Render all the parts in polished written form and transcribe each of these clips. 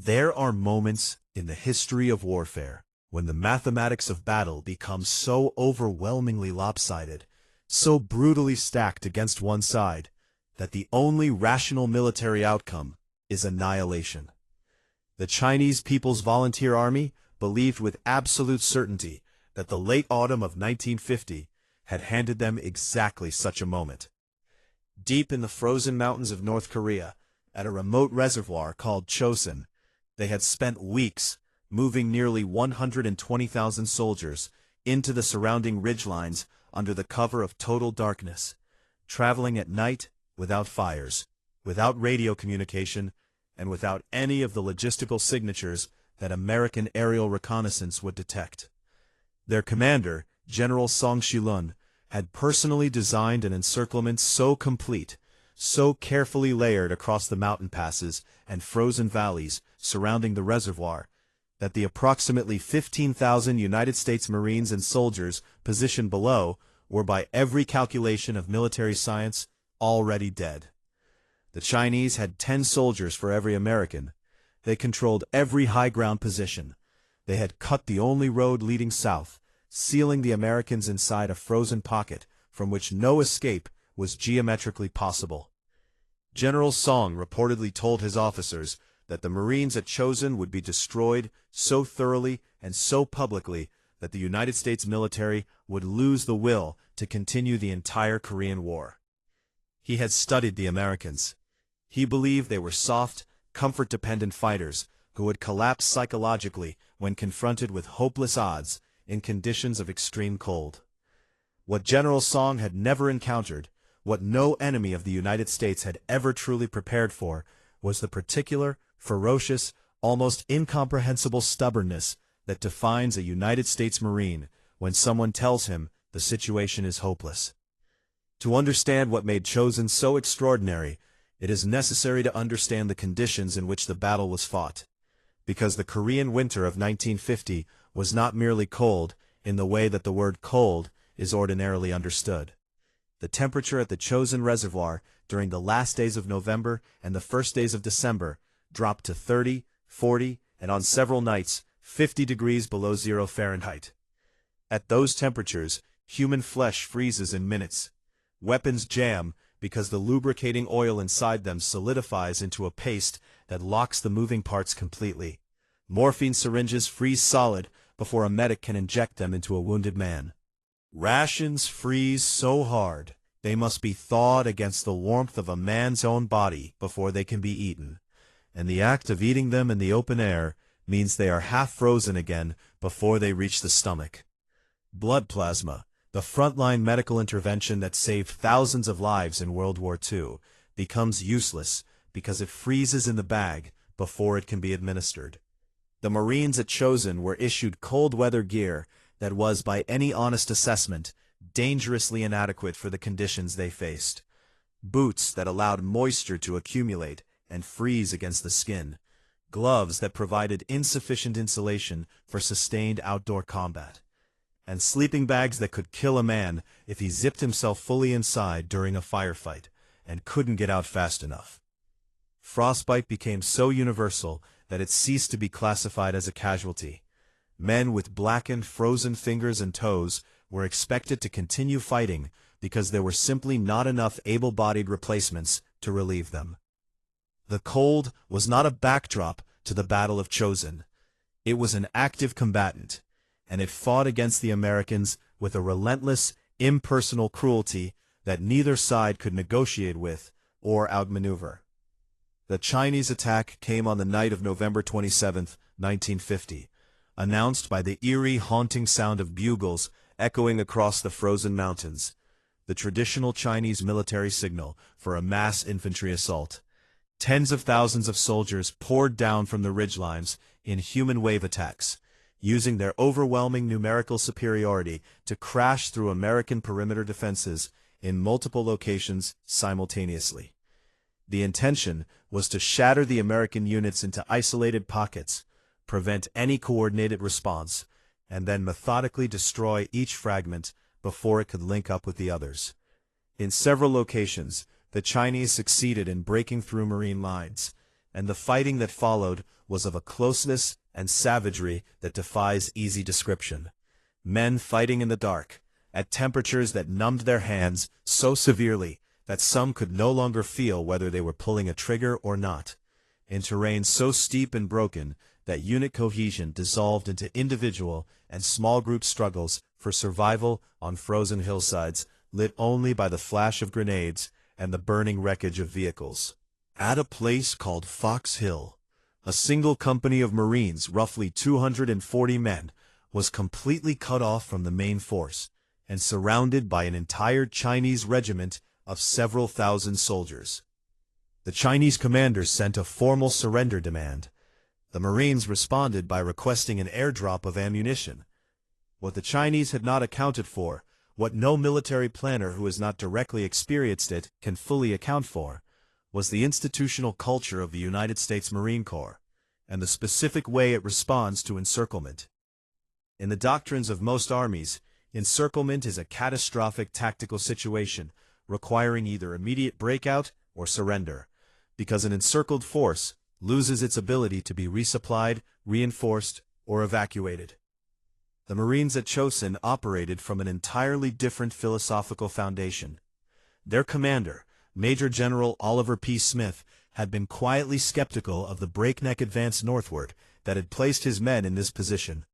There are moments in the history of warfare when the mathematics of battle become so overwhelmingly lopsided, so brutally stacked against one side, that the only rational military outcome is annihilation. The Chinese People's Volunteer Army believed with absolute certainty that the late autumn of 1950 had handed them exactly such a moment. Deep in the frozen mountains of North Korea, at a remote reservoir called Chosin, they had spent weeks moving nearly 120,000 soldiers into the surrounding ridgelines under the cover of total darkness, traveling at night without fires, without radio communication, and without any of the logistical signatures that American aerial reconnaissance would detect. Their commander, General Song Shilun, had personally designed an encirclement so complete, so carefully layered across the mountain passes and frozen valleys surrounding the reservoir, that the approximately 15,000 United States Marines and soldiers positioned below were, by every calculation of military science, already dead. The Chinese had 10 soldiers for every American. They controlled every high ground position. They had cut the only road leading south, sealing the Americans inside a frozen pocket from which no escape was geometrically possible. General Song reportedly told his officers that the Marines at Chosin would be destroyed so thoroughly and so publicly that the United States military would lose the will to continue the entire Korean War. He had studied the Americans. He believed they were soft, comfort-dependent fighters who would collapse psychologically when confronted with hopeless odds in conditions of extreme cold. What General Song had never encountered, what no enemy of the United States had ever truly prepared for, was the particular, ferocious, almost incomprehensible stubbornness that defines a United States Marine when someone tells him the situation is hopeless. To understand what made Chosin so extraordinary, it is necessary to understand the conditions in which the battle was fought, because the Korean winter of 1950 was not merely cold in the way that the word cold is ordinarily understood. The temperature at the Chosin Reservoir during the last days of November and the first days of December dropped to 30, 40, and on several nights, 50 degrees below 0 Fahrenheit. At those temperatures, human flesh freezes in minutes. Weapons jam because the lubricating oil inside them solidifies into a paste that locks the moving parts completely. Morphine syringes freeze solid before a medic can inject them into a wounded man. Rations freeze so hard they must be thawed against the warmth of a man's own body before they can be eaten, and the act of eating them in the open air means they are half frozen again before they reach the stomach. Blood plasma, the frontline medical intervention that saved thousands of lives in World War II, becomes useless because it freezes in the bag before it can be administered. The Marines at Chosin were issued cold-weather gear that was, by any honest assessment, dangerously inadequate for the conditions they faced. Boots that allowed moisture to accumulate and freeze against the skin. Gloves that provided insufficient insulation for sustained outdoor combat. And sleeping bags that could kill a man if he zipped himself fully inside during a firefight and couldn't get out fast enough. Frostbite became so universal that it ceased to be classified as a casualty. Men with blackened, frozen fingers and toes were expected to continue fighting because there were simply not enough able-bodied replacements to relieve them. The cold was not a backdrop to the Battle of Chosin. It was an active combatant, and it fought against the Americans with a relentless, impersonal cruelty that neither side could negotiate with or outmaneuver. The Chinese attack came on the night of November 27, 1950, announced by the eerie, haunting sound of bugles echoing across the frozen mountains, the traditional Chinese military signal for a mass infantry assault. Tens of thousands of soldiers poured down from the ridgelines in human wave attacks, using their overwhelming numerical superiority to crash through American perimeter defenses in multiple locations simultaneously. The intention was to shatter the American units into isolated pockets, prevent any coordinated response, and then methodically destroy each fragment before it could link up with the others. In several locations, the Chinese succeeded in breaking through Marine lines, and the fighting that followed was of a closeness and savagery that defies easy description. Men fighting in the dark, at temperatures that numbed their hands so severely that some could no longer feel whether they were pulling a trigger or not, in terrain so steep and broken that unit cohesion dissolved into individual and small group struggles for survival on frozen hillsides lit only by the flash of grenades and the burning wreckage of vehicles. At a place called Fox Hill, a single company of Marines, roughly 240 men, was completely cut off from the main force and surrounded by an entire Chinese regiment of several thousand soldiers. The Chinese commander sent a formal surrender demand. The Marines responded by requesting an airdrop of ammunition. What the Chinese had not accounted for, what no military planner who has not directly experienced it can fully account for, was the institutional culture of the United States Marine Corps, and the specific way it responds to encirclement. In the doctrines of most armies, encirclement is a catastrophic tactical situation requiring either immediate breakout or surrender, because an encircled force loses its ability to be resupplied, reinforced, or evacuated. The Marines at Chosin operated from an entirely different philosophical foundation. Their commander, Major General Oliver P. Smith, had been quietly skeptical of the breakneck advance northward that had placed his men in this position.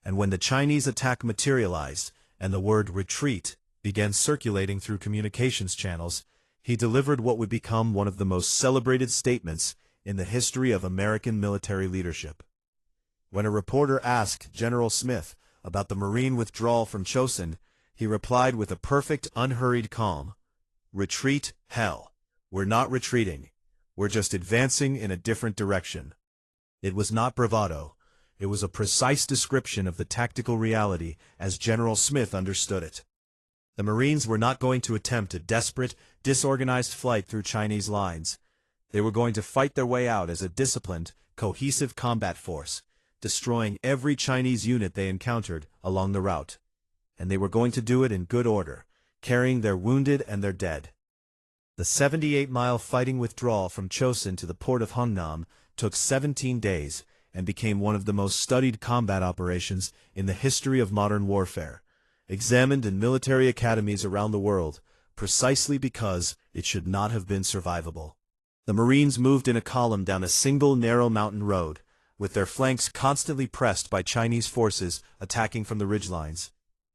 And when the Chinese attack materialized and the word retreat began circulating through communications channels, he delivered what would become one of the most celebrated statements in the history of American military leadership. When a reporter asked General Smith about the Marine withdrawal from Chosin, he replied with a perfect, unhurried calm, "Retreat, hell. We're not retreating. We're just advancing in a different direction." It was not bravado. It was a precise description of the tactical reality as General Smith understood it. The Marines were not going to attempt a desperate, disorganized flight through Chinese lines. They were going to fight their way out as a disciplined, cohesive combat force, destroying every Chinese unit they encountered along the route. And they were going to do it in good order, carrying their wounded and their dead. The 78-mile fighting withdrawal from Chosin to the port of Hungnam took 17 days and became one of the most studied combat operations in the history of modern warfare, examined in military academies around the world, precisely because it should not have been survivable. The Marines moved in a column down a single narrow mountain road, with their flanks constantly pressed by Chinese forces attacking from the ridgelines,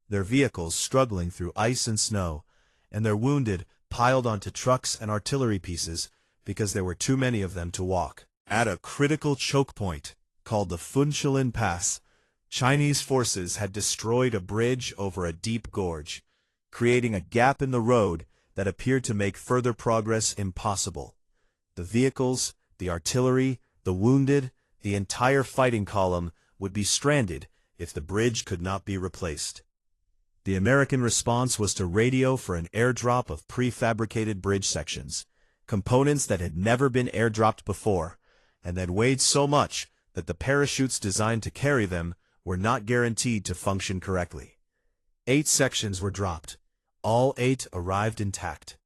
their vehicles struggling through ice and snow, and their wounded piled onto trucks and artillery pieces because there were too many of them to walk. At a critical choke point, called the Funchilin Pass, Chinese forces had destroyed a bridge over a deep gorge, creating a gap in the road that appeared to make further progress impossible. The vehicles, the artillery, the wounded, the entire fighting column would be stranded if the bridge could not be replaced. The American response was to radio for an airdrop of prefabricated bridge sections, components that had never been airdropped before, and that weighed so much that the parachutes designed to carry them were not guaranteed to function correctly. 8 sections were dropped. All 8 arrived intact.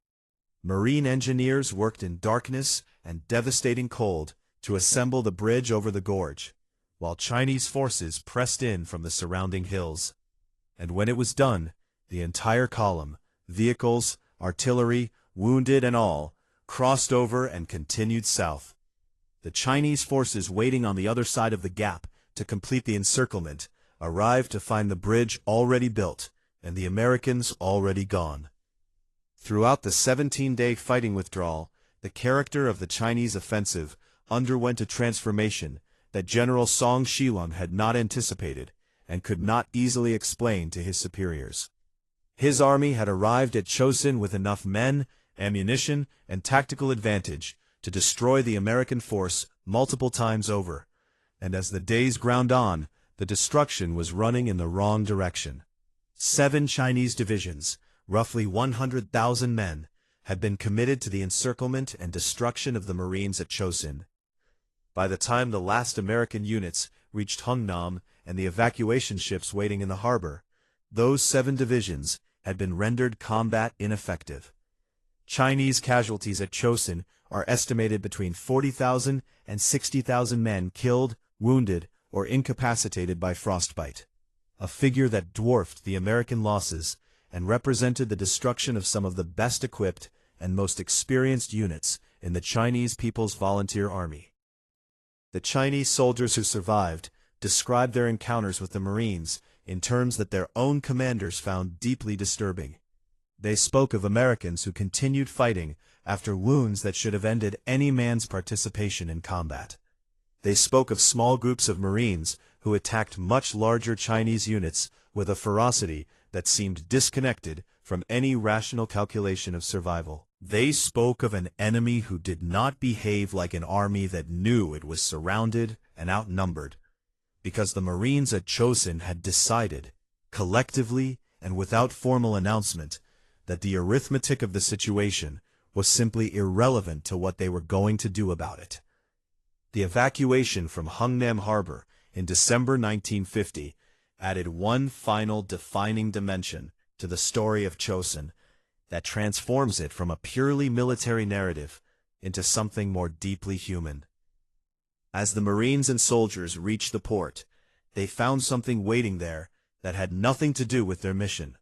Marine engineers worked in darkness and devastating cold to assemble the bridge over the gorge, while Chinese forces pressed in from the surrounding hills. And when it was done, the entire column, vehicles, artillery, wounded and all, crossed over and continued south. The Chinese forces waiting on the other side of the gap to complete the encirclement arrived to find the bridge already built and the Americans already gone. Throughout the 17-day fighting withdrawal, the character of the Chinese offensive underwent a transformation that General Song Shilong had not anticipated and could not easily explain to his superiors. His army had arrived at Chosin with enough men, ammunition, and tactical advantage to destroy the American force multiple times over, and as the days ground on, the destruction was running in the wrong direction. 7 Chinese divisions, roughly 100,000 men, had been committed to the encirclement and destruction of the Marines at Chosin. By the time the last American units reached Hungnam and the evacuation ships waiting in the harbor, those 7 divisions had been rendered combat ineffective. Chinese casualties at Chosin are estimated between 40,000 and 60,000 men killed, wounded, or incapacitated by frostbite, a figure that dwarfed the American losses and represented the destruction of some of the best equipped and most experienced units in the Chinese People's Volunteer Army. The Chinese soldiers who survived described their encounters with the Marines in terms that their own commanders found deeply disturbing. They spoke of Americans who continued fighting after wounds that should have ended any man's participation in combat. They spoke of small groups of Marines who attacked much larger Chinese units with a ferocity that seemed disconnected from any rational calculation of survival. They spoke of an enemy who did not behave like an army that knew it was surrounded and outnumbered, because the Marines at Chosin had decided, collectively and without formal announcement, that the arithmetic of the situation was simply irrelevant to what they were going to do about it. The evacuation from Hungnam Harbor in December 1950 added one final defining dimension to the story of Chosin that transforms it from a purely military narrative into something more deeply human. As the Marines and soldiers reached the port, they found something waiting there that had nothing to do with their mission.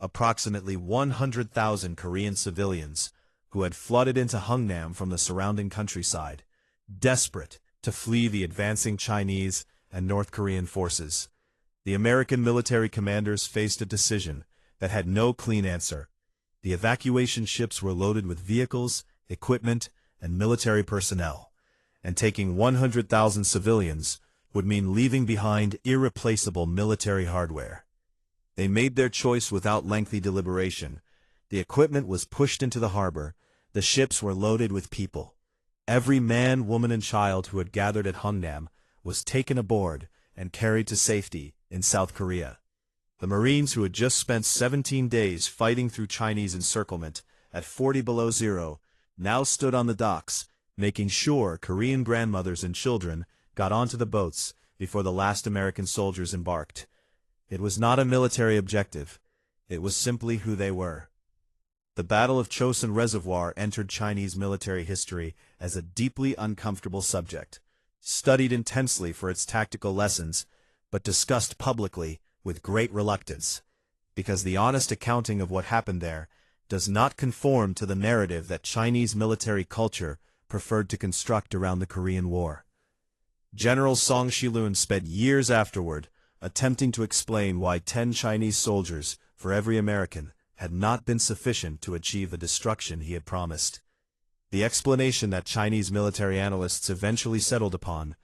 Approximately 100,000 Korean civilians who had flooded into Hungnam from the surrounding countryside, desperate to flee the advancing Chinese and North Korean forces. The American military commanders faced a decision that had no clean answer. The evacuation ships were loaded with vehicles, equipment, and military personnel, and taking 100,000 civilians would mean leaving behind irreplaceable military hardware. They made their choice without lengthy deliberation. The equipment was pushed into the harbor. The ships were loaded with people. Every man, woman, and child who had gathered at Hungnam was taken aboard and carried to safety in South Korea. The Marines, who had just spent 17 days fighting through Chinese encirclement at 40 below zero, now stood on the docks, making sure Korean grandmothers and children got onto the boats before the last American soldiers embarked. It was not a military objective. It was simply who they were. The Battle of Chosin Reservoir entered Chinese military history as a deeply uncomfortable subject, studied intensely for its tactical lessons, but discussed publicly with great reluctance, because the honest accounting of what happened there does not conform to the narrative that Chinese military culture preferred to construct around the Korean War. General Song Shilun spent years afterward attempting to explain why 10 Chinese soldiers for every American had not been sufficient to achieve the destruction he had promised. The explanation that Chinese military analysts eventually settled upon,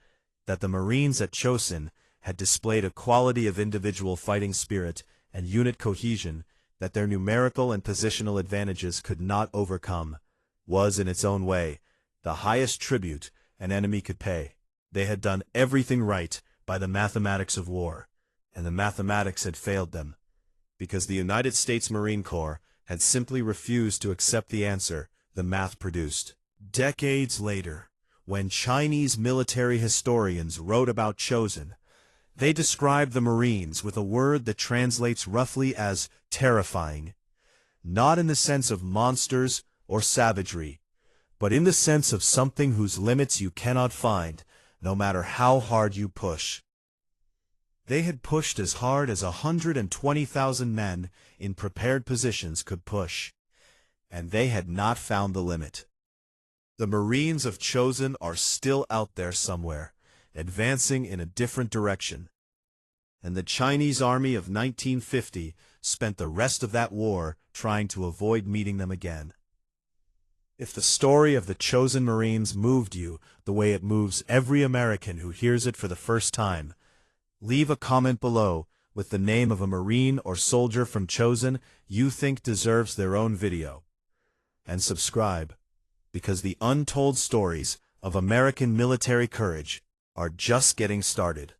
that the Marines at Chosin had displayed a quality of individual fighting spirit and unit cohesion that their numerical and positional advantages could not overcome, was in its own way the highest tribute an enemy could pay. They had done everything right by the mathematics of war, and the mathematics had failed them, because the United States Marine Corps had simply refused to accept the answer the math produced. Decades later, when Chinese military historians wrote about Chosin, they described the Marines with a word that translates roughly as terrifying, not in the sense of monsters or savagery, but in the sense of something whose limits you cannot find, no matter how hard you push. They had pushed as hard as 120,000 men in prepared positions could push, and they had not found the limit. The Marines of Chosin are still out there somewhere, advancing in a different direction. And the Chinese army of 1950 spent the rest of that war trying to avoid meeting them again. If the story of the Chosin Marines moved you the way it moves every American who hears it for the first time, leave a comment below with the name of a Marine or soldier from Chosin you think deserves their own video. And subscribe, because the untold stories of American military courage are just getting started.